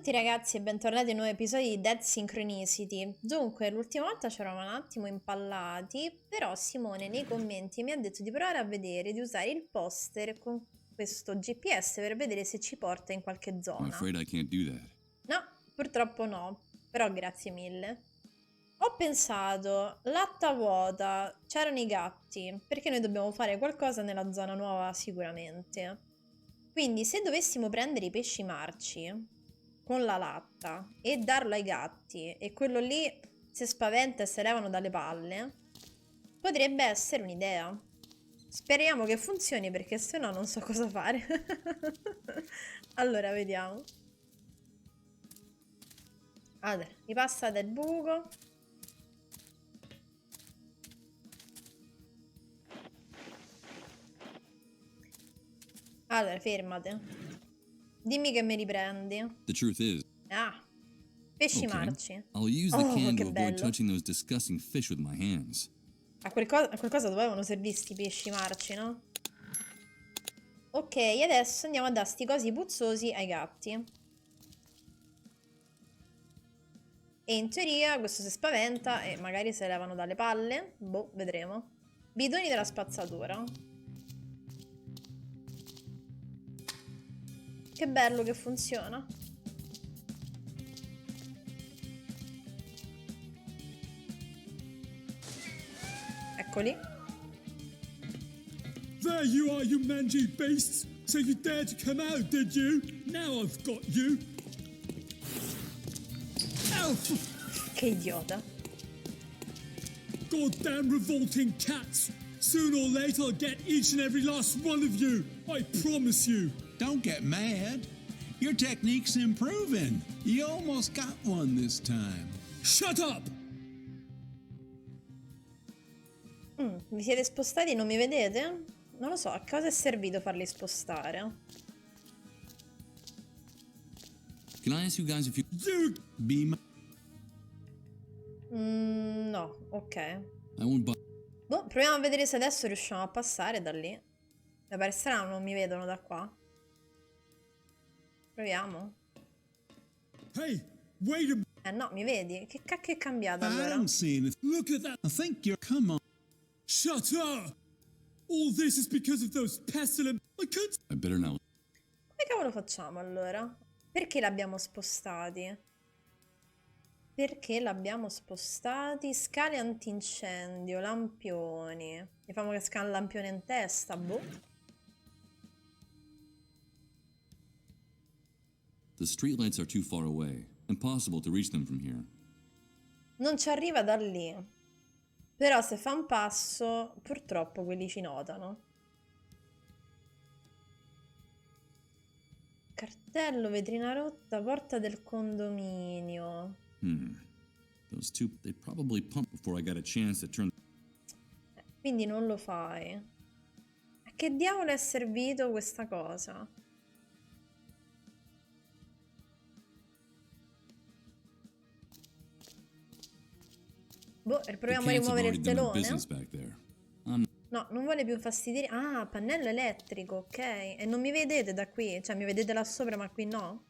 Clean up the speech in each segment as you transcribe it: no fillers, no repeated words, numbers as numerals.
tutti ragazzi e bentornati in nuovi episodi di Dead Synchronicity. Dunque, l'ultima volta ci eravamo un attimo impallati, però Simone nei commenti mi ha detto di provare a vedere, di usare il poster con questo GPS per vedere se ci porta in qualche I'm zona. afraid I can't do that. No, purtroppo no, però grazie mille. Ho pensato, latta vuota, c'erano i gatti, perché noi dobbiamo fare qualcosa nella zona nuova sicuramente. Quindi se dovessimo prendere i pesci marci con la latta e darlo ai gatti e quello lì si spaventa e si levano dalle palle, potrebbe essere un'idea. Speriamo che funzioni perché se no non so cosa fare. Allora, vediamo. Allora, ripassa del buco. Allora, fermate. Dimmi che mi riprendi. The truth is, Ah, pesci okay, marci. I'll use the Oh, can che to avoid bello. touching those disgusting fish with my hands. A qualcosa dovevano servirsi i pesci marci, no? Ok, adesso andiamo a dare sti cosi puzzosi ai gatti. E in teoria questo si spaventa e magari se levano dalle palle. Boh, vedremo. Bidoni della spazzatura. Che bello che funziona. Eccoli. There you are, you mangy beasts! So you dared to come out, did you? Now I've got you! Ow! Che idiota. Goddamn revolting cats! Sooner or later I'll get each and every last one of you! I promise you! Don't get mad. Your technique's improving. You almost got one this time. Shut up! Vi siete spostati e non mi vedete? Non lo so, a cosa è servito farli spostare? Can I ask you guys if you... You Be my No, ok. I won't buy... Boh, proviamo a vedere se adesso riusciamo a passare da lì. Mi pare strano, non mi vedono da qua. Proviamo. Hey, wait a minute! No, mi vedi? Che cacchio è cambiato I allora? don't see anything. Look at that! I think you're. Come on. Shut up! All this is because of those pestilent... I can't... I better not... Come cavolo facciamo allora? Perché l'abbiamo spostati? Perché l'abbiamo spostati? Scale antincendio, lampioni. Mi famo che scala un lampione in testa, boh. The streetlights are too far away. Impossible to reach them from here. Non ci arriva da lì. Però se fa un passo, purtroppo quelli ci notano. Cartello, vetrina rotta, porta del condominio. Those two... They probably pumped before I got a chance to turn... Quindi non lo fai. A che diavolo è servito questa cosa? Boh, The proviamo a cats have rimuovere already il done their telone. business back there. I'm... No, non vuole più fastidire. Ah, pannello elettrico, ok. E non mi vedete da qui? Cioè, mi vedete là sopra, ma qui no?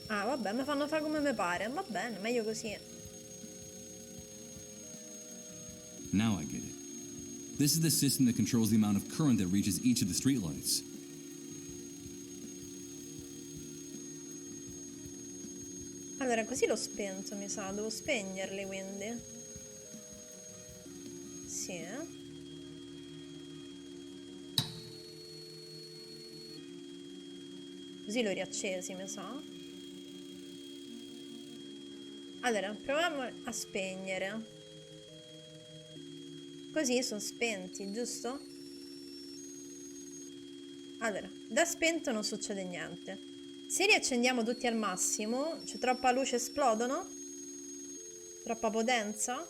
Ah, vabbè, mi fanno fare come mi pare. Va bene, meglio così. Now I get it. This is the system that controls the amount of current that reaches each of the streetlights. Allora, così l'ho spento, mi sa. Devo spegnerli, quindi. Sì, eh. Così l'ho riaccesi, mi sa. Allora, proviamo a spegnere. Così sono spenti, giusto? Allora, da spento non succede niente. Se riaccendiamo tutti al massimo, c'è troppa luce, esplodono? Troppa potenza?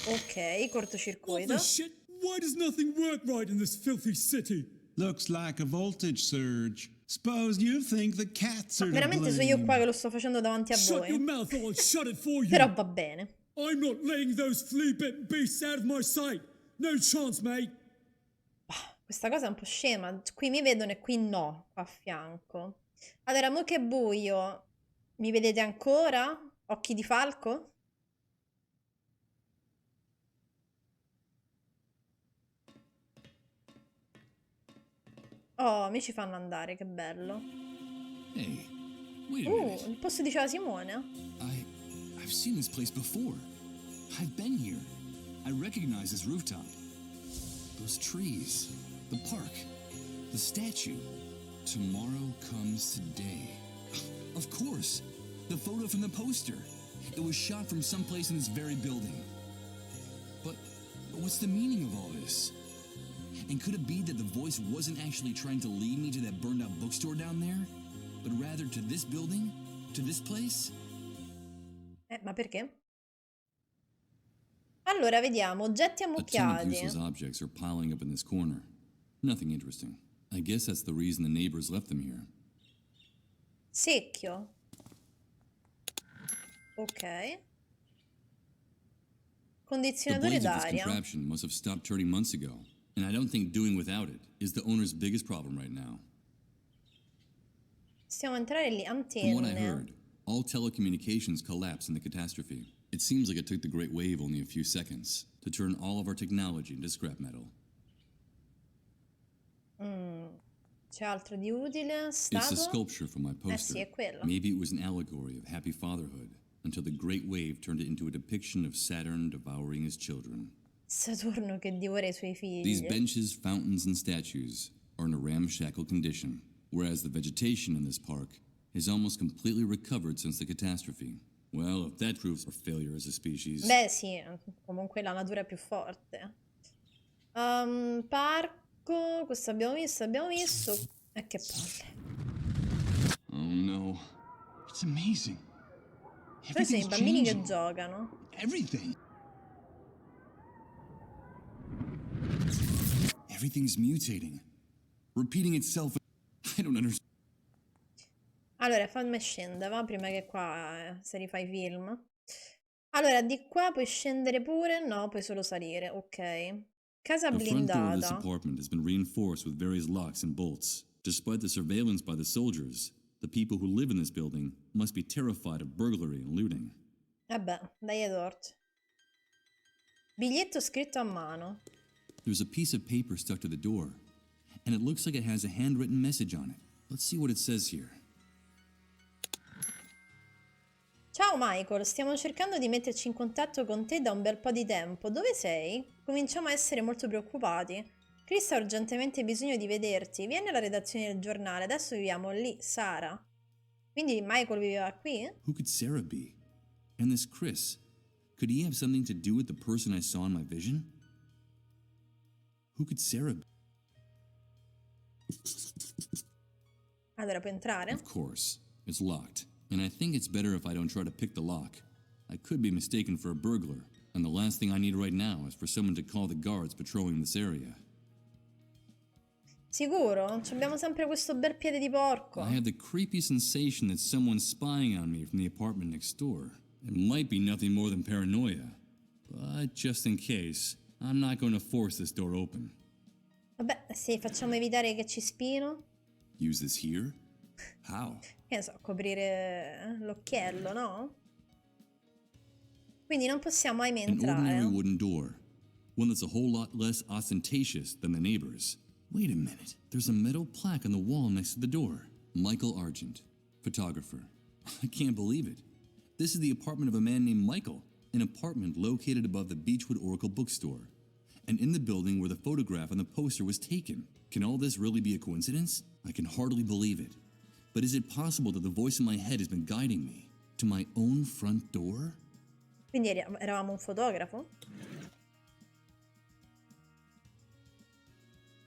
Ok, What cortocircuito. the shit? Why does nothing work right in this filthy city? Looks like a voltage surge. Suppose you think the cats are to Veramente sono io blame. qua che lo sto facendo davanti a Shut your voi. mouth or I'll shut it for you! Però va bene. I'm not letting those flea-bitten beasts out of my sight! No chance, mate. Questa cosa è un po' scema. Qui mi vedono e qui no, qua a fianco. Allora, mo che è buio. Mi vedete ancora? Occhi di falco? Oh, mi ci fanno andare, che bello. Hey, wait a minute. Il posto diceva Simone? I've seen this place before. I've been here. I recognize this rooftop. Those trees, the park, the statue. Tomorrow comes today. Of course, the photo from the poster. It was shot from someplace in this very building. But what's the meaning of all this? And could it be that the voice wasn't actually trying to lead me to that burned out bookstore down there, but rather to this building? To this place? Ma perché? Allora, vediamo, oggetti A ton of ammucchiati. useless objects are piling up in this corner. Nothing interesting. I guess that's the reason the neighbors left them here. Secchio. Ok. The Condizionatore blades of this d'aria. contraption must have stopped turning months ago, and I don't think doing without it is the owner's biggest problem right now. Possiamo entrare lì, From what I antenne. heard, all telecommunications collapsed in the catastrophe. It seems like it took the Great Wave only a few seconds to turn all of our technology into scrap metal. C'è altro di utile? It's the Stato? sculpture from my Eh poster. sì, è quello. Maybe it was an allegory of happy fatherhood until the Great Wave turned it into a depiction of Saturn devouring his children. Saturno che divora i suoi figli. These benches, fountains, and statues are in a ramshackle condition, whereas the vegetation in this park is almost completely recovered since the catastrophe. Well, if that proves our failure as a species. Beh sì, comunque la natura è più forte. Parco, questo abbiamo visto. E che palle. Oh no. It's amazing. Questi sono i bambini che giocano. Everything. Everything's mutating. Repeating itself. I don't understand. Allora, fammi scendere, va? Prima che qua si rifà i film. Allora, di qua puoi scendere pure? No, puoi solo salire. Ok. Casa The front door of this blindata. apartment has been reinforced with various locks and bolts. Despite the surveillance by the soldiers, the people who live in this building must be terrified of burglary and looting. Vabbè, dai torto. Biglietto scritto a mano. There's a piece of paper stuck to the door, and it looks like it has a handwritten message on it. Let's see what it says here. Ciao Michael, stiamo cercando di metterci in contatto con te da un bel po' di tempo. Dove sei? Cominciamo a essere molto preoccupati. Chris ha urgentemente bisogno di vederti. Vieni alla redazione del giornale. Adesso viviamo lì, Sara. Quindi Michael viveva qui? Who could Sarah be? And this Chris, could he have something to do with the person I saw in my vision? Who could Sarah be? Allora, puoi entrare? Of course, it's locked, and I think it's better if I don't try to pick the lock. I could be mistaken for a burglar, and the last thing I need right now is for someone to call the guards patrolling this area. Sicuro? Abbiamo sempre questo bel piede di porco. I have the creepy sensation that someone's spying on me from the apartment next door. It might be nothing more than paranoia, but just in case, I'm not going to force this door open. Vabbè, sì, facciamo evitare che ci spino. Use this here? How? Che ne so, coprire l'occhiello, no? Quindi non possiamo ahimè An ordinary entrare. wooden door, one that's a whole lot less ostentatious than the neighbors. Wait a minute, there's a metal plaque on the wall next to the door. Michael Argent, photographer. I can't believe it. This is the apartment of a man named Michael, an apartment located above the Beechwood Oracle bookstore, and in the building where the photograph on the poster was taken. Can all this really be a coincidence? I can hardly believe it. But is it possible that the voice in my head has been guiding me to my own front door? Quindi eravamo un fotografo?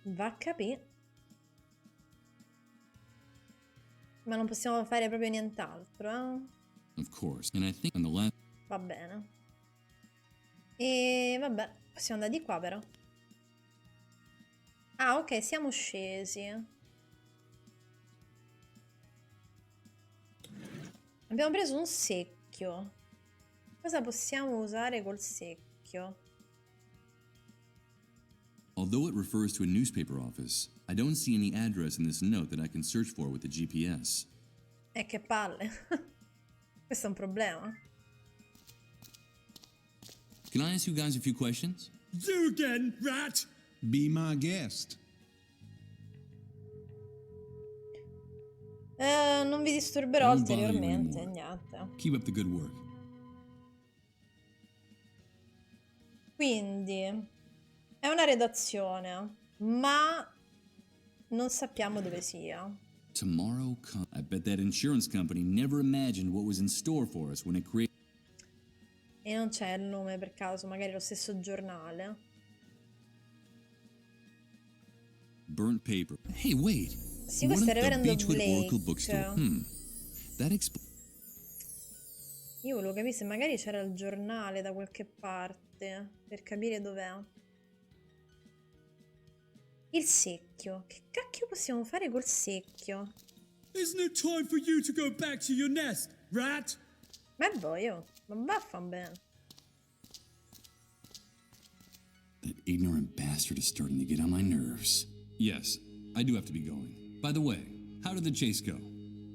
Va a capì. Ma non possiamo fare proprio nient'altro, eh? Of course, and I think on the last... Va bene. E vabbè, possiamo andare di qua però. Ah, ok, siamo scesi. Abbiamo preso un secchio. Cosa possiamo usare col secchio? Although it refers to a newspaper office, I don't see any address in this note that I can search for with the GPS. Che palle. Questo è un problema. Can I ask you guys a few questions? You again, rat! Be my guest. Non vi disturberò Don't bother you ulteriormente, anymore. niente. Keep up the good work. Quindi è una redazione, ma non sappiamo dove sia. Tomorrow comes. I bet that insurance company never imagined what was in store for us when it created. E non c'è il nome per caso, magari lo stesso giornale. Burnt paper. Hey, wait. Sì, What questo è at the Reverendo Beechwood Oracle Blake. bookstore? That explains. Io volevo capire se magari c'era il giornale da qualche parte, per capire dov'è. Il secchio. Che cacchio possiamo fare col secchio? Isn't it time for you to go back to your nest, rat? Ma voglio. Ma vaffan bene. That ignorant bastard is starting to get on my nerves. Yes, I do have to be going. By the way, how did the chase go?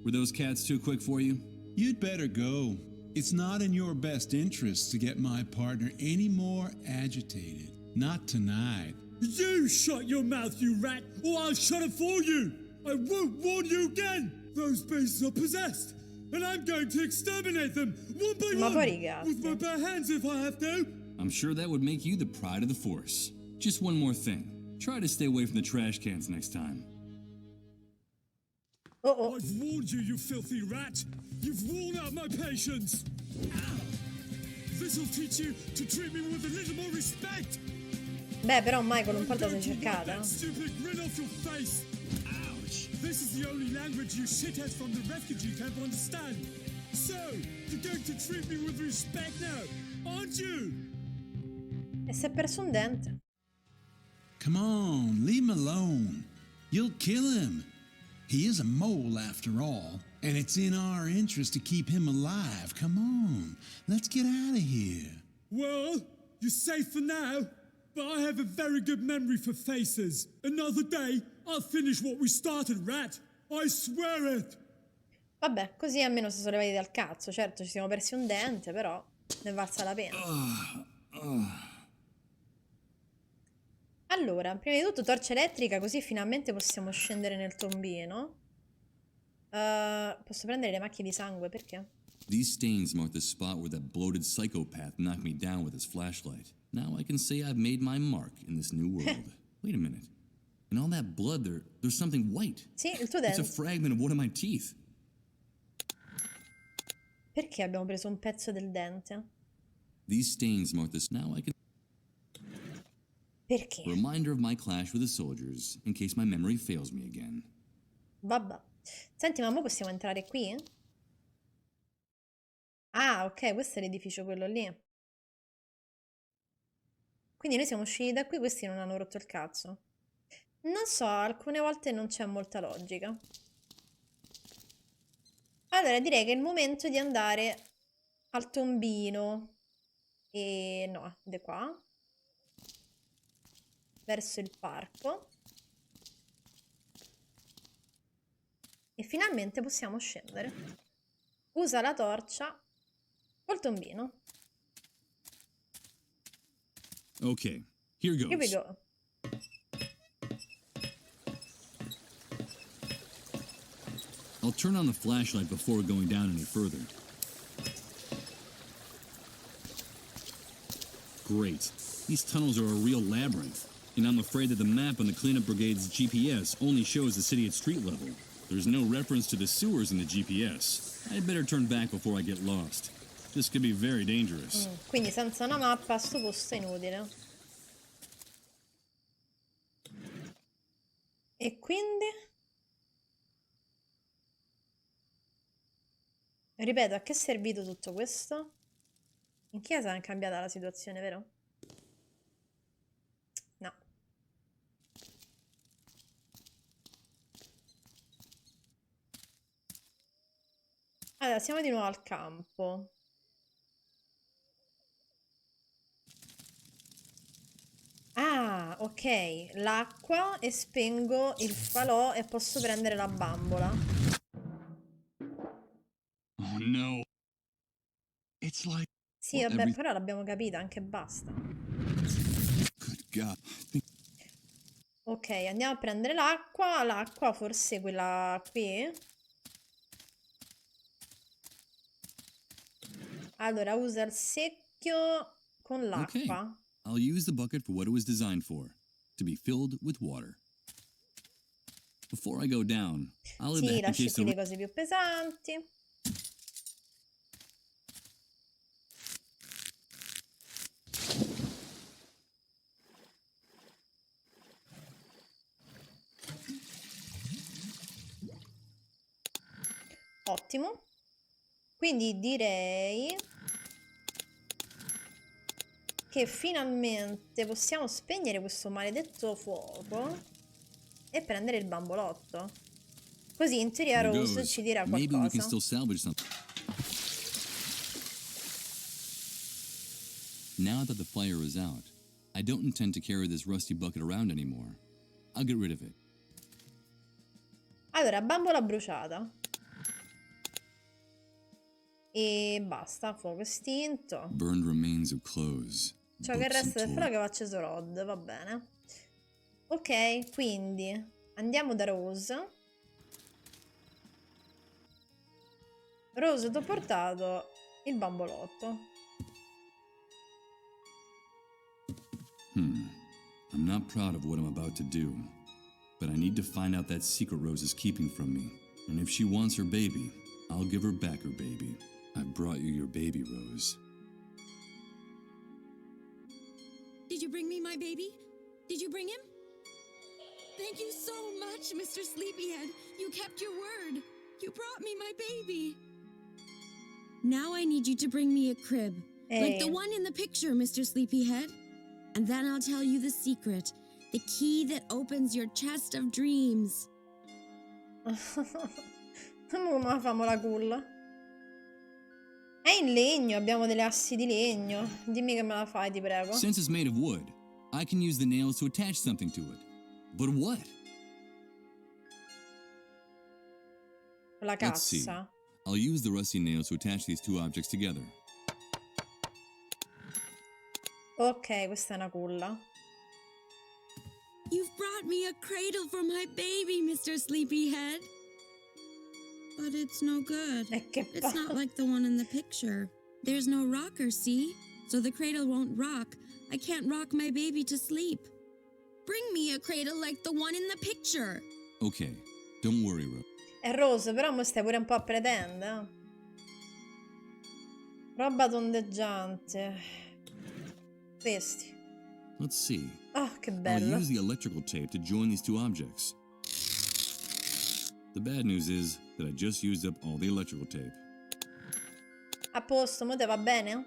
Were those cats too quick for you? You'd better go. It's not in your best interest to get my partner any more agitated. Not tonight. You shut your mouth, you rat, or I'll shut it for you! I won't warn you again! Those beasts are possessed, and I'm going to exterminate them, one by Ma one, poi ragazzi. with my bare hands if I have to! I'm sure that would make you the pride of the force. Just one more thing. Try to stay away from the trash cans next time. Oh. I've warned you, you filthy rat! You've worn out my patience! This'll teach you to treat me with a little more respect! Beh, però Michael un po' da sei Don't wipe cercata. that stupid grin off your face! Ouch! This is the only language you shitheads from the refugee camp understand! So, you're going to treat me with respect now, aren't you? E si è perso un dente. Come on, leave him alone. You'll kill him. He is a mole after all, and it's in our interest to keep him alive. Come on, let's get out of here. Well, you're safe for now, but I have a very good memory for faces. Another day, I'll finish what we started, rat. I swear it! Vabbè, così almeno si sono levati dal cazzo. Certo, ci siamo persi un dente, però ne è valsa la pena. Allora, prima di tutto torcia elettrica, così finalmente possiamo scendere nel tombino. Posso prendere le macchie di sangue, perché? These stains mark the spot where that bloated psychopath knocked me down with his flashlight. Now I can say I've made my mark in this new world. Wait a minute. In all that blood, there's something white. Sì, il tuo It's a dente. fragment of one of my teeth. Perché abbiamo preso un pezzo del dente? These stains mark this. Now I can. Perché? Reminder of my clash with the soldiers, in case my memory fails me again. Vabbè. Senti, ma mo possiamo entrare qui? Ah, ok, questo è l'edificio quello lì. Quindi noi siamo usciti da qui, questi non hanno rotto il cazzo. Non so, alcune volte non c'è molta logica. Allora, direi che è il momento di andare al tombino. E no, di qua. Verso il parco. E finalmente possiamo scendere. Usa la torcia col tombino. Okay, here goes. Here we go. I'll turn on the flashlight before going down any further. Great. These tunnels are a real labyrinth. And I'm afraid that the map on the cleanup brigade's GPS only shows the city at street level. There's no reference to the sewers in the GPS. I'd better turn back before I get lost. This could be very dangerous. Quindi senza una mappa sto posto è inutile. E quindi? Ripeto, a che è servito tutto questo? In chiesa è cambiata la situazione, vero? No. Allora, siamo di nuovo al campo. Ah, ok. Ok, l'acqua e spengo il falò e posso prendere la bambola. Oh no. It's like Sì, vabbè, però l'abbiamo capita, anche basta. good God. Ok, andiamo a prendere l'acqua. L'acqua, forse quella qui. Allora, usa il secchio con Okay. l'acqua. I'll use the bucket for what it was designed for, to be filled with water. Before I go down, I'll leave the Sì, hatch in lasci case qui the le cose più pesanti. Ottimo. Quindi direi che finalmente possiamo spegnere questo maledetto fuoco e prendere il bambolotto. Così in teoria There Rose goes. ci dirà Maybe we can qualcosa. still salvage something. Now that the fire is out, I don't intend to carry this rusty bucket around anymore. I'll get rid of it. Allora, bambola bruciata. E basta, fuoco estinto. Burned remains of clothes. Ciò che books and resta del toys. fuoco aveva acceso Rod, va bene. Ok, quindi andiamo da Rose. Rose, ti ho portato il bambolotto. I'm not proud of what I'm about to do, but I need to find out that secret Rose is keeping from me. And if she wants her baby, I'll give her back her baby. I've brought you your baby, Rose. Did you bring me my baby? Did you bring him? Thank you so much, Mr. Sleepyhead. You kept your word. You brought me my baby. Now I need you to bring me a crib, like the one in the picture, Mr. Sleepyhead. And then I'll tell you the secret, the key that opens your chest of dreams. Come famo la culla? È in legno, abbiamo delle assi di legno. Dimmi che me la fai, ti prego. Since it's made of wood, I can use the nails to attach something to it. But what? La Let's see. cassa. I'll use the rusty nails to attach these two objects together. Ok, questa è una culla. You've brought me a cradle for my baby, Mr. Sleepyhead. But it's no good. Che It's not like the one in the picture. There's no rocker, see? So the cradle won't rock. I can't rock my baby to sleep. Bring me a cradle like the one in the picture. Okay, don't worry, Rose. È Rose, però mo stai pure un po' a pretendere. Roba tondeggiante. Questi. Let's see. Oh, che I'll bello. use the electrical tape to join these two objects. The bad news is that I just used up all the electrical tape. A posto, mo te va bene?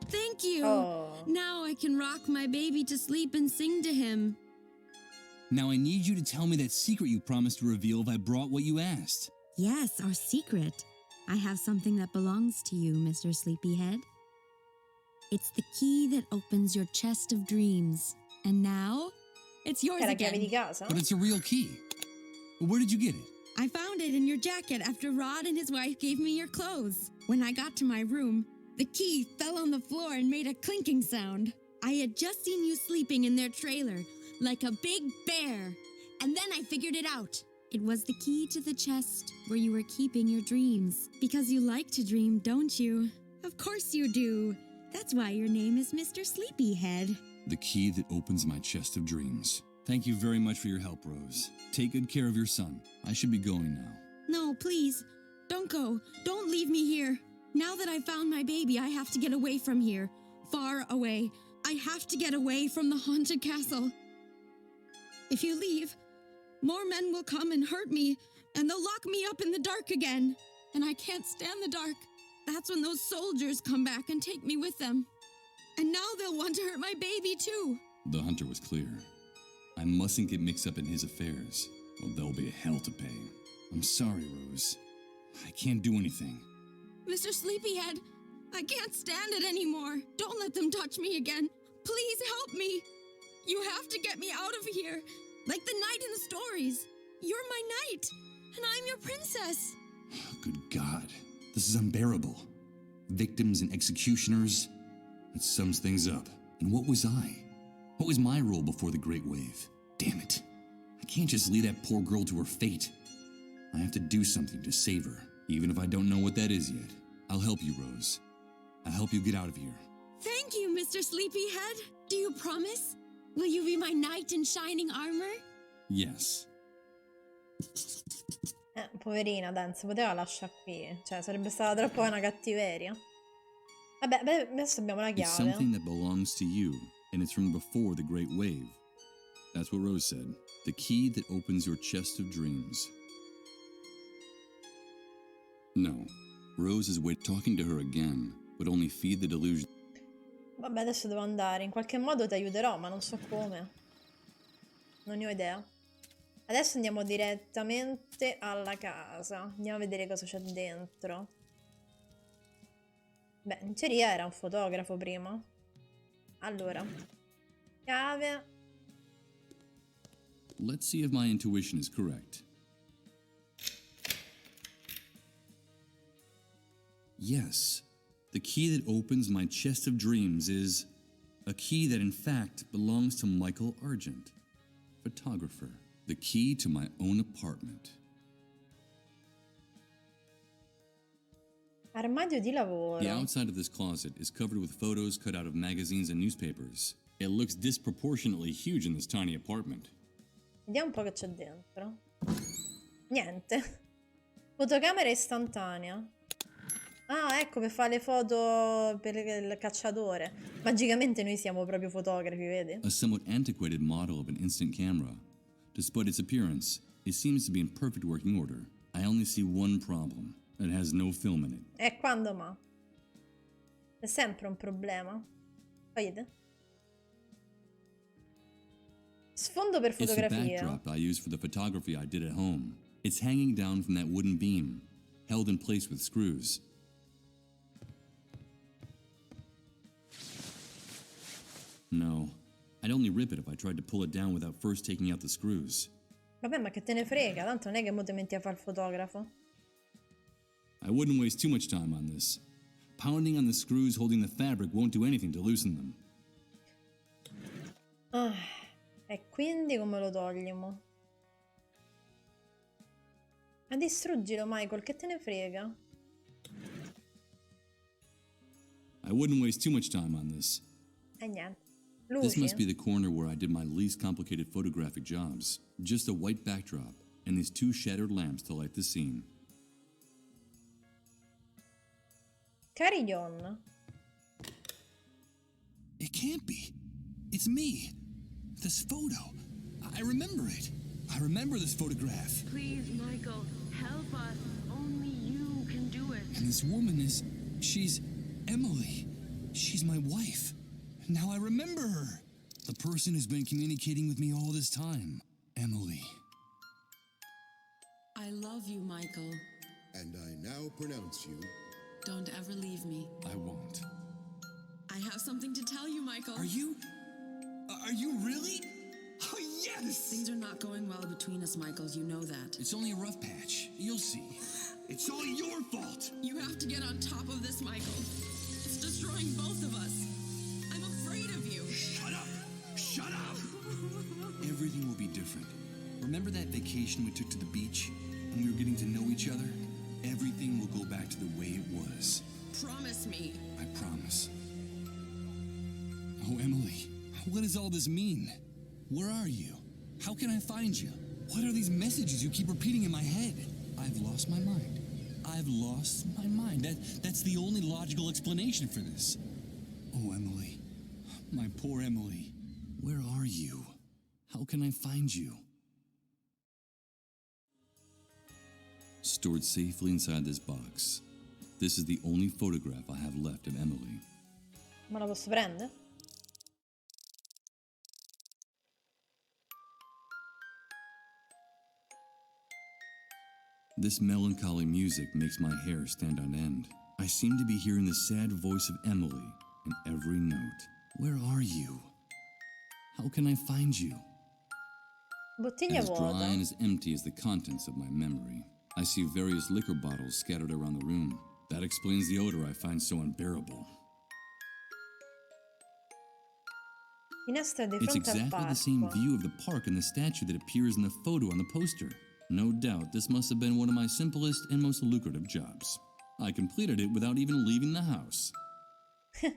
Thank you. Oh. Now I can rock my baby to sleep and sing to him. Now I need you to tell me that secret you promised to reveal if I brought what you asked. Yes, our secret. I have something that belongs to you, Mr. Sleepyhead. It's the key that opens your chest of dreams. And now, it's yours È la chiave di again. casa? But it's a real key. Where did you get it? I found it in your jacket after Rod and his wife gave me your clothes. When I got to my room, the key fell on the floor and made a clinking sound. I had just seen you sleeping in their trailer, like a big bear. And then I figured it out. It was the key to the chest where you were keeping your dreams. Because you like to dream, don't you? Of course you do. That's why your name is Mr. Sleepyhead. The key that opens my chest of dreams. Thank you very much for your help, Rose. Take good care of your son. I should be going now. No, please. Don't go. Don't leave me here. Now that I found my baby, I have to get away from here. Far away. I have to get away from the haunted castle. If you leave, more men will come and hurt me, and they'll lock me up in the dark again. And I can't stand the dark. That's when those soldiers come back and take me with them. And now they'll want to hurt my baby, too. The hunter was clear. I mustn't get mixed up in his affairs, or there'll be hell to pay. I'm sorry, Rose. I can't do anything. Mr. Sleepyhead, I can't stand it anymore. Don't let them touch me again. Please help me. You have to get me out of here. Like the knight in the stories. You're my knight, and I'm your princess. Good God. This is unbearable. Victims and executioners. It sums things up. And what was I? What was my role before the Great Wave? Damn it. I can't just leave that poor girl to her fate. I have to do something to save her, even if I don't know what that is yet. I'll help you, Rose. I'll help you get out of here. Thank you, Mr. Sleepyhead. Do you promise? Will you be my knight in shining armor? Yes. Poverina, Dance, poteva lasciare qui. Cioè, sarebbe stata troppo una cattiveria. Vabbè, beh, adesso abbiamo la It's chiave. something that belongs to you, and it's from before the Great Wave. That's what Rose said. The key that opens your chest of dreams. No. Rose is talking to her again, would only feed the delusion. Vabbè, adesso devo andare. In qualche modo ti aiuterò, ma non so come. Non ne ho idea. Adesso andiamo direttamente alla casa. Andiamo a vedere cosa c'è dentro. Beh, in teoria era un fotografo prima. Allora. Chiave. Let's see if my intuition is correct. Yes, the key that opens my chest of dreams is a key that in fact belongs to Michael Argent, photographer. The key to my own apartment. Armadio di lavoro. The outside of this closet is covered with photos cut out of magazines and newspapers. It looks disproportionately huge in this tiny apartment. Vediamo un po' che c'è dentro. Niente. Fotocamera istantanea. Ah, ecco, per fare le foto per il cacciatore. Magicamente noi siamo proprio fotografi, vedi? A somewhat antiquated model of an instant camera. Despite its appearance, it seems to be in perfect working order. I only see one problem. It has no film in it. E quando ma? È sempre un problema. Vedete? Sfondo per It's the fotografia. backdrop I used for the photography I did at home. It's hanging down from that wooden beam, held in place with screws. No, I'd only rip it if I tried to pull it down without first taking out the screws. Vabbè, ma che te ne frega, tanto non è che mo ti metti a fare il fotografo. I wouldn't waste too much time on this. Pounding on the screws holding the fabric won't do anything to loosen them. Ah, e quindi come lo togliamo? Ma distruggilo, Michael, che te ne frega? I wouldn't waste too much time on this. E niente. This must be Luci. the corner where I did my least complicated photographic jobs. Just a white backdrop, and these two shattered lamps to light the scene. Carillon. It can't be. It's me. This photo. I remember it. I remember this photograph. Please, Michael, help us. Only you can do it. And this woman she's Emily. She's my wife. Now I remember her. The person who's been communicating with me all this time. Emily. I love you, Michael. And I now pronounce you. Don't ever leave me. I won't. I have something to tell you, Michael. Are you really? Oh, yes! Things are not going well between us, Michael. You know that. It's only a rough patch. You'll see. It's all your fault. You have to get on top of this, Michael. It's destroying both of us. I'm afraid of you. Shut up! Shut up! Everything will be different. Remember that vacation we took to the beach when we were getting to know each other? Everything will go back to the way it was. Promise me. I promise. Oh, Emily, what does all this mean? Where are you? How can I find you? What are these messages you keep repeating in my head? I've lost my mind. I've lost my mind. That's the only logical explanation for this. Oh, Emily. My poor Emily. Where are you? How can I find you? Stored safely inside this box. This is the only photograph I have left of Emily. Ma la posso prendere? This melancholy music makes my hair stand on end. I seem to be hearing the sad voice of Emily in every note. Where are you? How can I find you? Bottiglia As dry vuota. and as empty as the contents of my memory. I see various liquor bottles scattered around the room. That explains the odor I find so unbearable. Finestra di It's fronte al exactly the same parco. view of the park and the statue that appears in the photo on the poster. No doubt this must have been one of my simplest and most lucrative jobs. I completed it without even leaving the house. It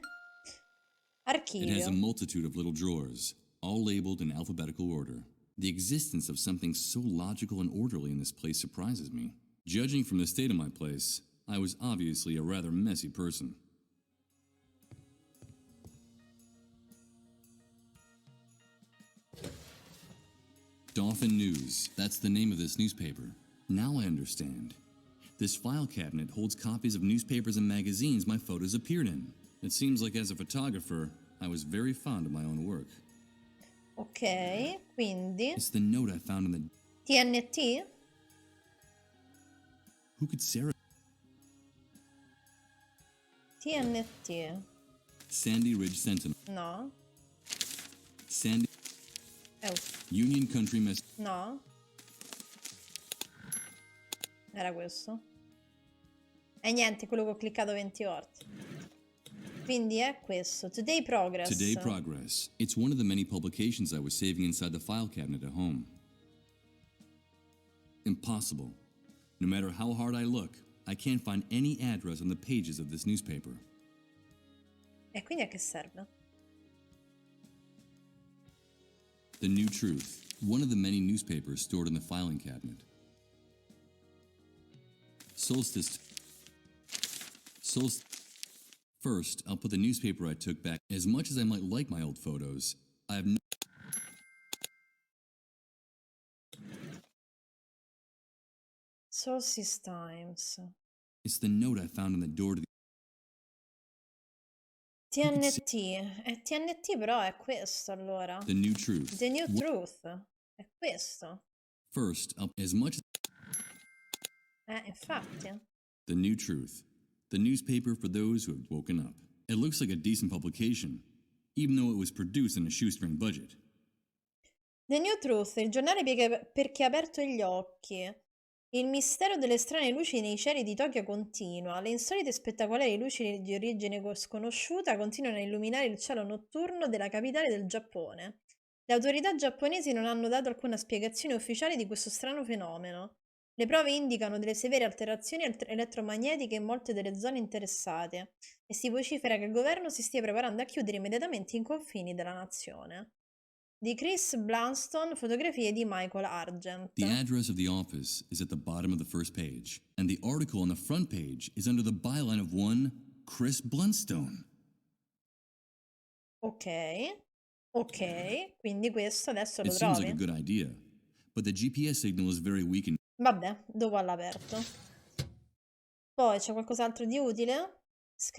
has a Archivio. multitude of little drawers, all labeled in alphabetical order. The existence of something so logical and orderly in this place surprises me. Judging from the state of my place, I was obviously a rather messy person. Dauphin News, that's the name of this newspaper. Now I understand. This file cabinet holds copies of newspapers and magazines my photos appeared in. It seems like as a photographer, I was very fond of my own work. Ok, quindi It's the note I found in the... TNT? Who could Sarah... TNT. Sandy Ridge Sentinel. No. Sandy... Oh, Union Country Mess... no. Era questo. E niente, quello che ho cliccato 20 volte. Quindi è questo. Today Progress. Today Progress. It's one of the many publications I was saving inside the file cabinet at home. Impossible. No matter how hard I look, I can't find any address on the pages of this newspaper. E quindi a che serve? The New Truth. One of the many newspapers stored in the filing cabinet. Solstice. First, I'll put the newspaper I took back. As much as I might like my old photos, I have no... Solstice Times. It's the note I found on the door to the... TNT. E TNT però è questo allora. The New Truth. The New Truth. È questo. First, as much as... Infatti. The New Truth. The newspaper for those who have woken up. It looks like a decent publication, even though it was produced on a shoestring budget. The New Truth, il giornale per chi ha aperto gli occhi. Il mistero delle strane luci nei cieli di Tokyo continua. Le insolite e spettacolari luci di origine sconosciuta continuano a illuminare il cielo notturno della capitale del Giappone. Le autorità giapponesi non hanno dato alcuna spiegazione ufficiale di questo strano fenomeno. Le prove indicano delle severe alterazioni elettromagnetiche in molte delle zone interessate e si vocifera che il governo si stia preparando a chiudere immediatamente i confini della nazione. Di Chris Blunston, fotografie di Michael Argent. The address of the office is at the bottom of the first page, and the article on the front page is under the byline of one Chris Blunstone. Ok, quindi questo adesso lo It seems trovi? like a good idea, but the GPS signal is very weak and... Vabbè, dopo all'aperto. Poi c'è qualcos'altro di utile?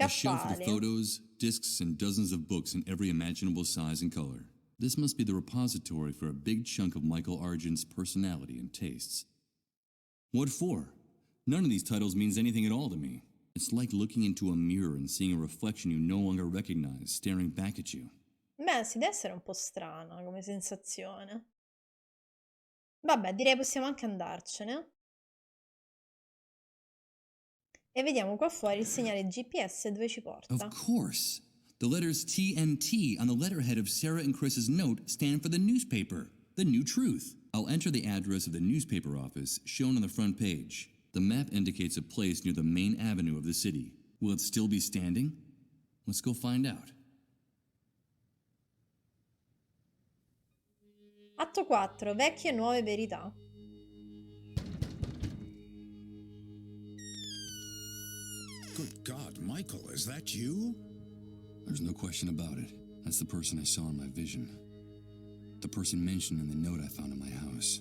A shelf with Scaffali. photos, discs, and dozens of books in every imaginable size and color. This must be the repository for a big chunk of Michael Argent's personality and tastes. What for? None of these titles means anything at all to me. It's like looking into a mirror and seeing a reflection you no longer recognize staring back at you. Beh, si deve essere un po' strana come sensazione. Vabbè, direi possiamo anche andarcene. E vediamo qua fuori il segnale GPS dove ci porta. Of course. The letters TNT on the letterhead of Sarah and Chris's note stand for the newspaper, The New Truth. I'll enter the address of the newspaper office shown on the front page. The map indicates a place near the main avenue of the city. Will it still be standing? Let's go find out. Atto 4. Vecchie e nuove verità. Good God, Michael, is that you? There's no question about it. That's the person I saw in my vision. The person mentioned in the note I found in my house.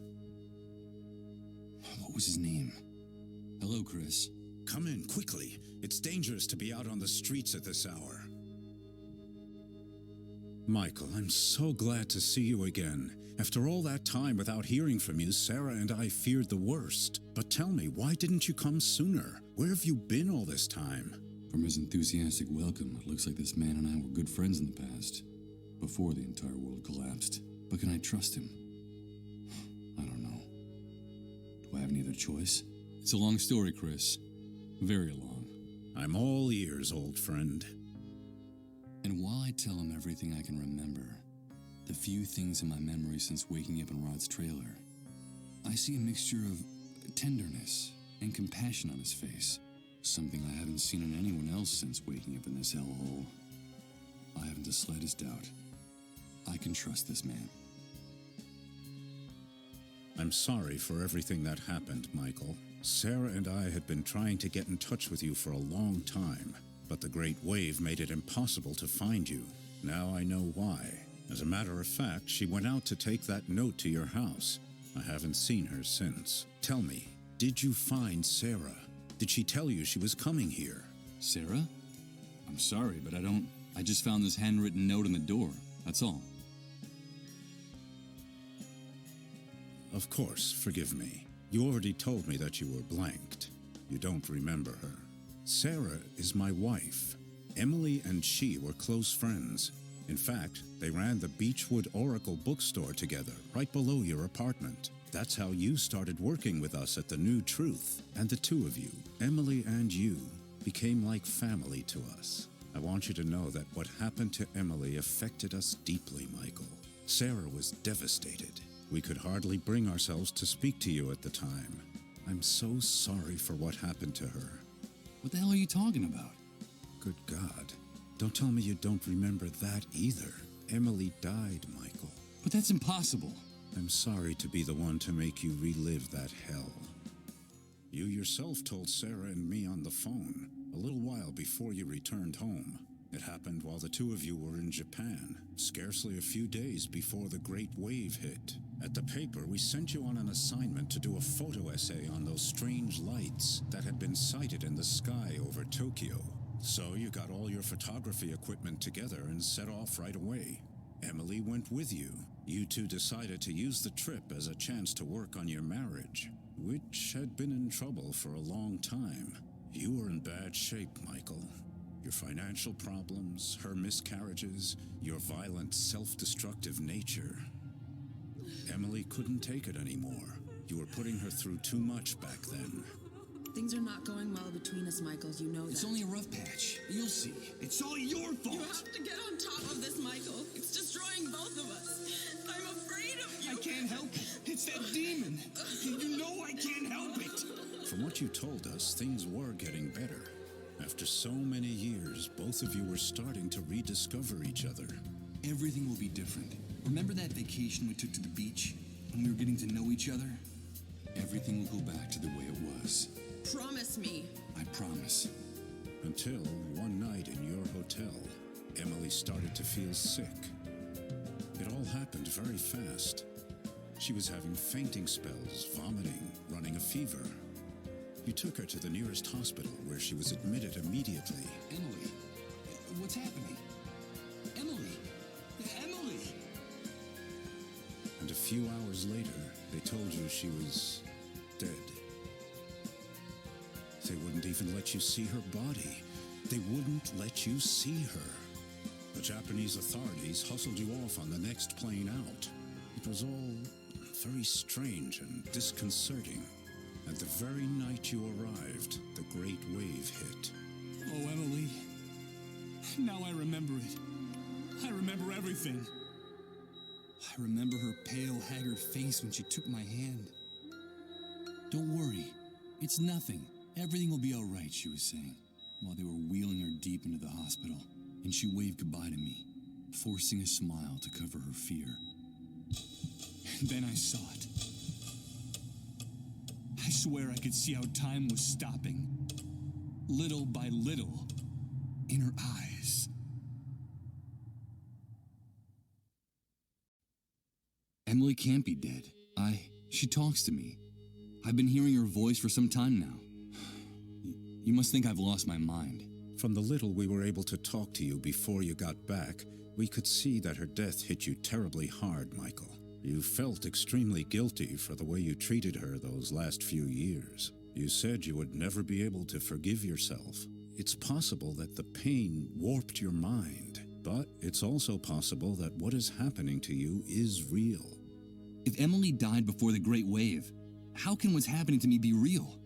What was his name? Hello, Chris. Come in quickly. It's dangerous to be out on the streets at this hour. Michael, I'm so glad to see you again. After all that time without hearing from you, Sarah and I feared the worst. But tell me, why didn't you come sooner? Where have you been all this time? From his enthusiastic welcome, it looks like this man and I were good friends in the past, before the entire world collapsed. But can I trust him? I don't know. Do I have any other choice? It's a long story, Chris. Very long. I'm all ears, old friend. And while I tell him everything I can remember, the few things in my memory since waking up in Rod's trailer, I see a mixture of tenderness and compassion on his face. Something I haven't seen in anyone else since waking up in this hellhole. I haven't the slightest doubt. I can trust this man. I'm sorry for everything that happened, Michael. Sarah and I had been trying to get in touch with you for a long time, but the Great Wave made it impossible to find you. Now I know why. As a matter of fact, she went out to take that note to your house. I haven't seen her since. Tell me, did you find Sarah? Did she tell you she was coming here? Sarah? I'm sorry, but I just found this handwritten note on the door. That's all. Of course, forgive me. You already told me that you were blanked. You don't remember her. Sarah is my wife. Emily and she were close friends. In fact, they ran the Beechwood Oracle bookstore together, right below your apartment. That's how you started working with us at the New Truth. And the two of you, Emily and you, became like family to us. I want you to know that what happened to Emily affected us deeply, Michael. Sarah was devastated. We could hardly bring ourselves to speak to you at the time. I'm so sorry for what happened to her. What the hell are you talking about? Good God. Don't tell me you don't remember that either. Emily died, Michael. But that's impossible. I'm sorry to be the one to make you relive that hell. You yourself told Sarah and me on the phone a little while before you returned home. It happened while the two of you were in Japan, scarcely a few days before the Great Wave hit. At the paper, we sent you on an assignment to do a photo essay on those strange lights that had been sighted in the sky over Tokyo. So you got all your photography equipment together and set off right away. Emily went with you. You two decided to use the trip as a chance to work on your marriage, which had been in trouble for a long time. You were in bad shape, Michael. Your financial problems, her miscarriages, your violent, self-destructive nature. Emily couldn't take it anymore. You were putting her through too much back then. Things are not going well between us, Michael. You know that. It's only a rough patch. You'll see. It's all your fault. You have to get on top of this, Michael. It's destroying both of us. I'm afraid of you. I can't help it. It's that demon. You know I can't help it. From what you told us, things were getting better. After so many years, both of you were starting to rediscover each other. Everything will be different. Remember that vacation we took to the beach when we were getting to know each other? Everything will go back to the way it was. Promise me. I promise. Until one night in your hotel, Emily started to feel sick. It all happened very fast. She was having fainting spells, vomiting, running a fever. You took her to the nearest hospital where she was admitted immediately. Emily, what's happening? Emily! Emily! And a few hours later, they told you she was dead. They wouldn't even let you see her body. They wouldn't let you see her. The Japanese authorities hustled you off on the next plane out. It was all very strange and disconcerting. And the very night you arrived, the Great Wave hit. Oh, Emily. Now I remember it. I remember everything. I remember her pale, haggard face when she took my hand. Don't worry. It's nothing. Everything will be all right, she was saying, while they were wheeling her deep into the hospital, and she waved goodbye to me, forcing a smile to cover her fear. And then I saw it. I swear I could see how time was stopping. Little by little. In her eyes. Emily can't be dead. She talks to me. I've been hearing her voice for some time now. You must think I've lost my mind. From the little we were able to talk to you before you got back, we could see that her death hit you terribly hard, Michael. You felt extremely guilty for the way you treated her those last few years. You said you would never be able to forgive yourself. It's possible that the pain warped your mind, but it's also possible that what is happening to you is real. If Emily died before the Great Wave, how can what's happening to me be real?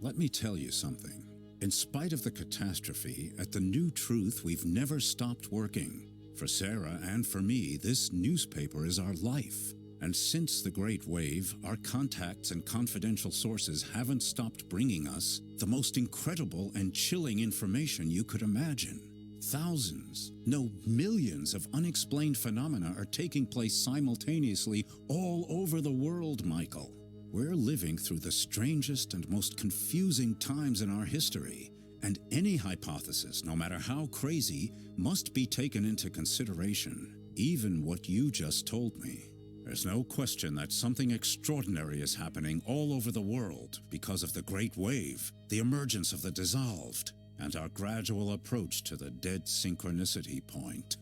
Let me tell you something. In spite of the catastrophe, at the New Truth, we've never stopped working. For Sarah and for me, this newspaper is our life. And since the Great Wave, our contacts and confidential sources haven't stopped bringing us the most incredible and chilling information you could imagine. Thousands, no, millions of unexplained phenomena are taking place simultaneously all over the world, Michael. We're living through the strangest and most confusing times in our history, and any hypothesis, no matter how crazy, must be taken into consideration, even what you just told me. There's no question that something extraordinary is happening all over the world because of the Great Wave, the emergence of the dissolved, and our gradual approach to the dead synchronicity point.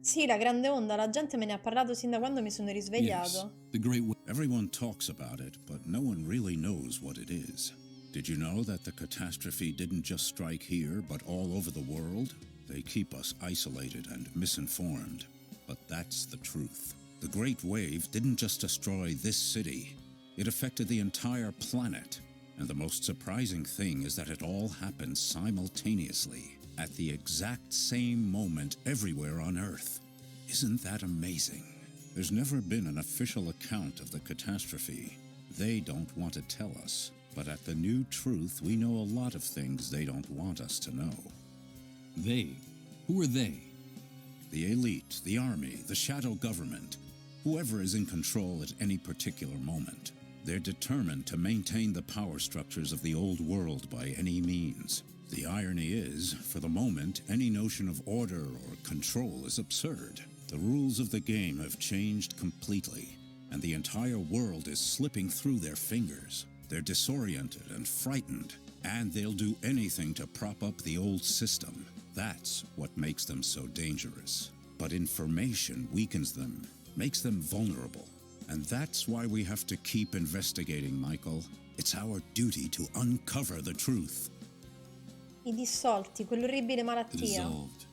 Sì, la grande onda, la gente me ne ha parlato sin da quando mi sono Yes, risvegliato. the Great Wave. Everyone talks about it, but no one really knows what it is. Did you know that the catastrophe didn't just strike here, but all over the world? They keep us isolated and misinformed. But that's the truth. The Great Wave didn't just destroy this city. It affected the entire planet. And the most surprising thing is that it all happened simultaneously, at the exact same moment everywhere on Earth. Isn't that amazing? There's never been an official account of the catastrophe. They don't want to tell us. But at the New Truth, we know a lot of things they don't want us to know. They? Who are they? The elite, the army, the shadow government, whoever is in control at any particular moment. They're determined to maintain the power structures of the old world by any means. The irony is, for the moment, any notion of order or control is absurd. The rules of the game have changed completely, and the entire world is slipping through their fingers. They're disoriented and frightened, and they'll do anything to prop up the old system. That's what makes them so dangerous. But information weakens them, makes them vulnerable. And that's why we have to keep investigating, Michael. It's our duty to uncover the truth. I dissolti, quell'orribile The malattia. dissolved.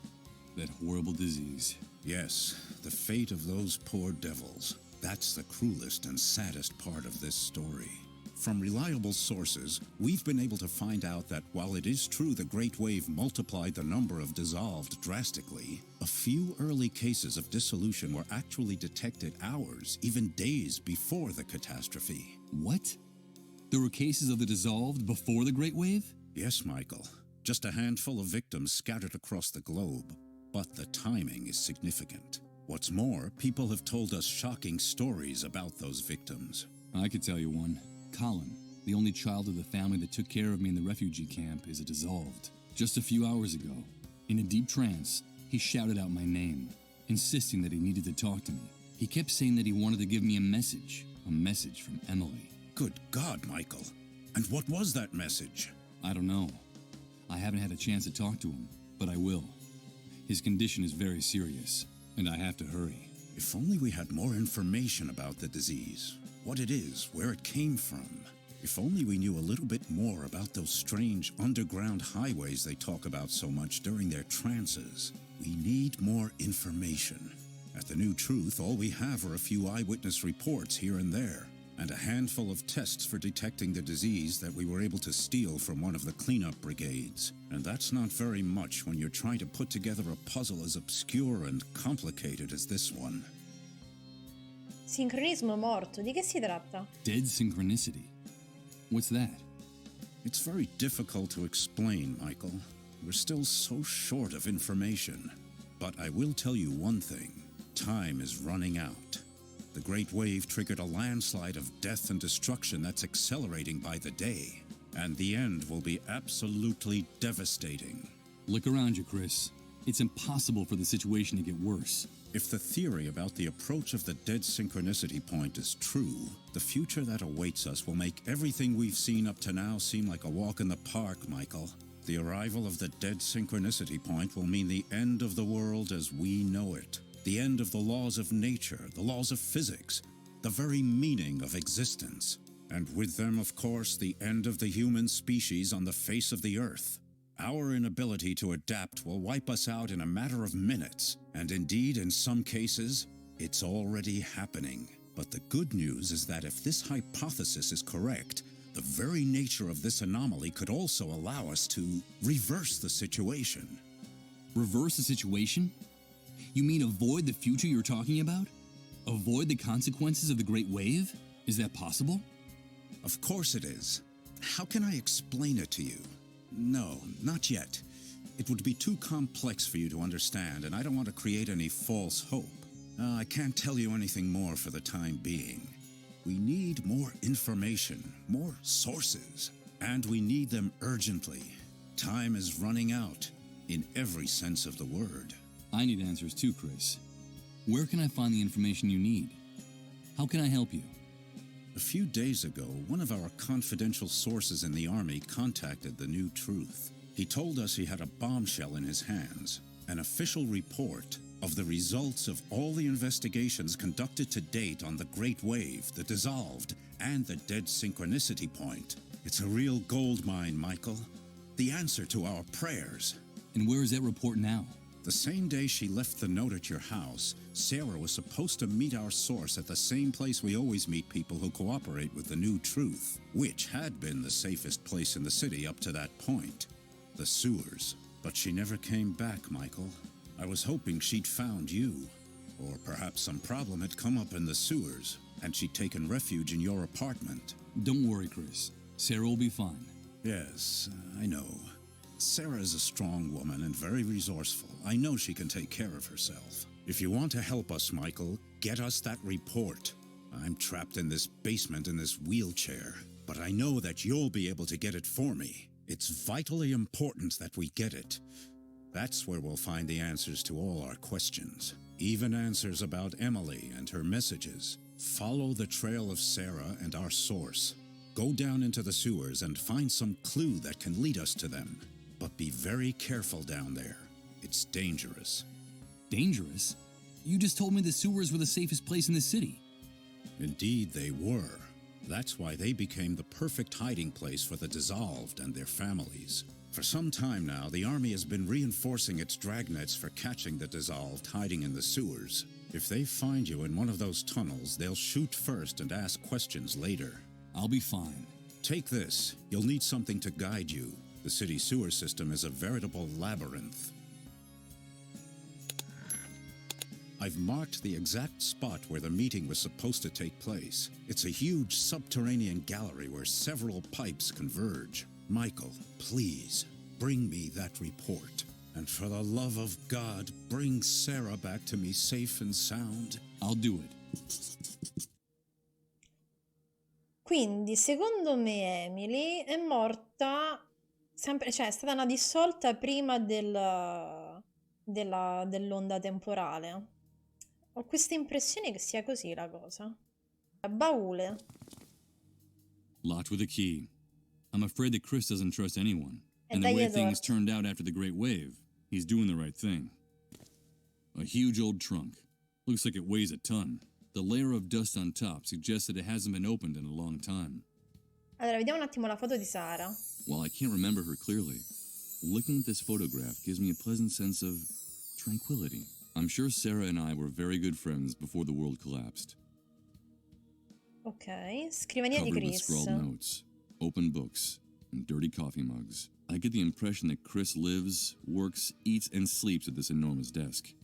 That horrible disease. Yes, the fate of those poor devils. That's the cruelest and saddest part of this story. From reliable sources, we've been able to find out that while it is true the Great Wave multiplied the number of dissolved drastically, a few early cases of dissolution were actually detected hours, even days before the catastrophe. What? There were cases of the dissolved before the Great Wave? Yes, Michael. Just a handful of victims scattered across the globe. But the timing is significant. What's more, people have told us shocking stories about those victims. I could tell you one. Colin, the only child of the family that took care of me in the refugee camp, is a dissolved. Just a few hours ago, in a deep trance, he shouted out my name, insisting that he needed to talk to me. He kept saying that he wanted to give me a message from Emily. Good God, Michael. And what was that message? I don't know. I haven't had a chance to talk to him, but I will. His condition is very serious, and I have to hurry. If only we had more information about the disease. What it is, where it came from. If only we knew a little bit more about those strange underground highways they talk about so much during their trances. We need more information. At the New Truth, all we have are a few eyewitness reports here and there, and a handful of tests for detecting the disease that we were able to steal from one of the cleanup brigades. And that's not very much when you're trying to put together a puzzle as obscure and complicated as this one. Sincronismo morto, di che si tratta? Dead synchronicity. What's that? It's very difficult to explain, Michael. We're still so short of information. But I will tell you one thing. Time is running out. The Great Wave triggered a landslide of death and destruction that's accelerating by the day. And the end will be absolutely devastating. Look around you, Chris. It's impossible for the situation to get worse. If the theory about the approach of the dead synchronicity point is true, the future that awaits us will make everything we've seen up to now seem like a walk in the park, Michael. The arrival of the dead synchronicity point will mean the end of the world as we know it. The end of the laws of nature, the laws of physics, the very meaning of existence. And with them, of course, the end of the human species on the face of the earth. Our inability to adapt will wipe us out in a matter of minutes, and indeed, in some cases, it's already happening. But the good news is that if this hypothesis is correct, the very nature of this anomaly could also allow us to reverse the situation. Reverse the situation? You mean avoid the future you're talking about? Avoid the consequences of the Great Wave? Is that possible? Of course it is. How can I explain it to you? No, not yet. It would be too complex for you to understand, and I don't want to create any false hope. I can't tell you anything more for the time being. We need more information, more sources, and we need them urgently. Time is running out, in every sense of the word. I need answers too, Chris. Where can I find the information you need? How can I help you? A few days ago, one of our confidential sources in the Army contacted the New Truth. He told us he had a bombshell in his hands, an official report of the results of all the investigations conducted to date on the Great Wave, the Dissolved, and the Dead Synchronicity Point. It's a real gold mine, Michael. The answer to our prayers. And where is that report now? The same day she left the note at your house, Sarah was supposed to meet our source at the same place we always meet people who cooperate with the New Truth, which had been the safest place in the city up to that point, the sewers. But she never came back, Michael. I was hoping she'd found you, or perhaps some problem had come up in the sewers, and she'd taken refuge in your apartment. Don't worry, Chris. Sarah will be fine. Yes, I know. Sarah is a strong woman and very resourceful. I know she can take care of herself. If you want to help us, Michael, get us that report. I'm trapped in this basement in this wheelchair, but I know that you'll be able to get it for me. It's vitally important that we get it. That's where we'll find the answers to all our questions. Even answers about Emily and her messages. Follow the trail of Sarah and our source. Go down into the sewers and find some clue that can lead us to them. But be very careful down there. It's dangerous. Dangerous? You just told me the sewers were the safest place in the city. Indeed, they were. That's why they became the perfect hiding place for the Dissolved and their families. For some time now, the Army has been reinforcing its dragnets for catching the Dissolved hiding in the sewers. If they find you in one of those tunnels, they'll shoot first and ask questions later. I'll be fine. Take this. You'll need something to guide you. The city sewer system is a veritable labyrinth. I've marked the exact spot where the meeting was supposed to take place. It's a huge subterranean gallery where several pipes converge. Michael, please, bring me that report. And for the love of God, bring Sarah back to me safe and sound. I'll do it. Quindi, secondo me, Emily è morta sempre, cioè è stata una dissolta prima dell'onda temporale. Ho questa impressione che sia così la cosa. Baule. Locked with a key. I'm afraid that Chris doesn't trust anyone. And the dagli way ad things orto. turned out after the Great Wave, he's doing the right thing. A huge old trunk. Looks like it weighs a ton. The layer of dust on top suggests that it hasn't been opened in a long time. Allora, vediamo un attimo la foto di Sara. While I can't remember her clearly, looking at this photograph gives me a pleasant sense of tranquility. I'm sure Sarah and I were very good friends before the world collapsed. Ok, scrivania di Covered with Chris. scrawled notes, open books, and dirty coffee mugs. I get the impression that Chris lives, works, eats, and sleeps at this enormous desk.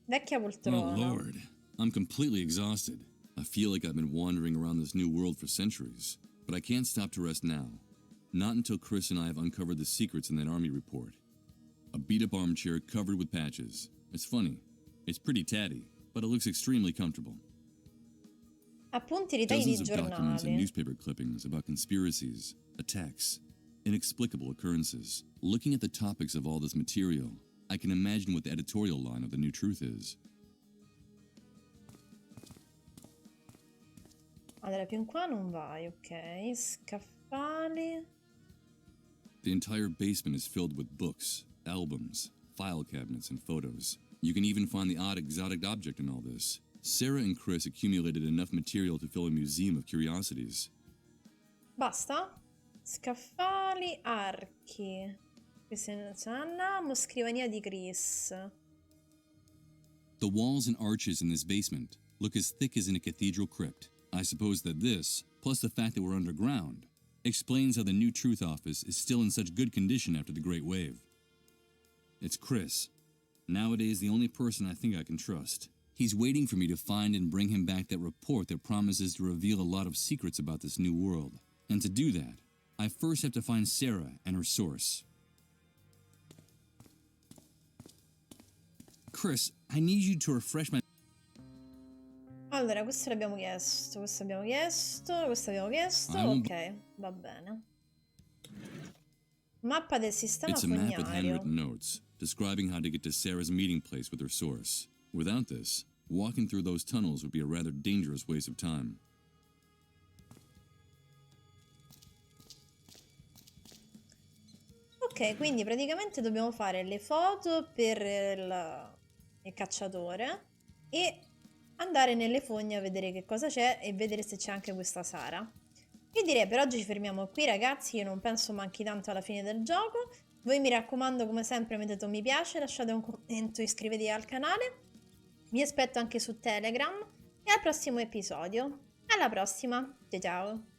Vecchia Oh, poltrona. Lord. I'm completely exhausted. I feel like I've been wandering around this new world for centuries. But I can't stop to rest now. Not until Chris and I have uncovered the secrets in that army report. A beat-up armchair covered with patches. It's funny. It's pretty tatty, but it looks extremely comfortable. Appunti, ritagli di Dozens of documents and giornali. newspaper clippings about conspiracies, attacks, inexplicable occurrences. Looking at the topics of all this material, I can imagine what the editorial line of The New Truth is. Allora, più in qua non vai, ok. Scaffali. The entire basement is filled with books, albums, file cabinets, and photos. You can even find the odd exotic object in all this. Sarah and Chris accumulated enough material to fill a museum of curiosities. Basta? Scaffali, archi. Andiamo, scrivania di Chris. The walls and arches in this basement look as thick as in a cathedral crypt. I suppose that this, plus the fact that we're underground, explains how the new Truth Office is still in such good condition after the Great Wave. It's Chris. Nowadays, the only person I think I can trust. He's waiting for me to find and bring him back that report that promises to reveal a lot of secrets about this new world. And to do that, I first have to find Sarah and her source. Chris, I need you to refresh my... Allora, questo l'abbiamo chiesto, questo abbiamo chiesto, questo abbiamo chiesto, ok, va bene. Mappa del sistema It's a map with fognario. handwritten notes, describing how to get to Sarah's meeting place with her source. Without this, walking through those tunnels would be a rather dangerous waste of time. Ok, quindi praticamente dobbiamo fare le foto per il cacciatore e andare nelle fogne a vedere che cosa c'è e vedere se c'è anche questa Sara. Io direi per oggi ci fermiamo qui ragazzi, io non penso manchi tanto alla fine del gioco. Voi mi raccomando come sempre mettete un mi piace, lasciate un commento, iscrivetevi al canale. Vi aspetto anche su Telegram e al prossimo episodio. Alla prossima, ciao ciao!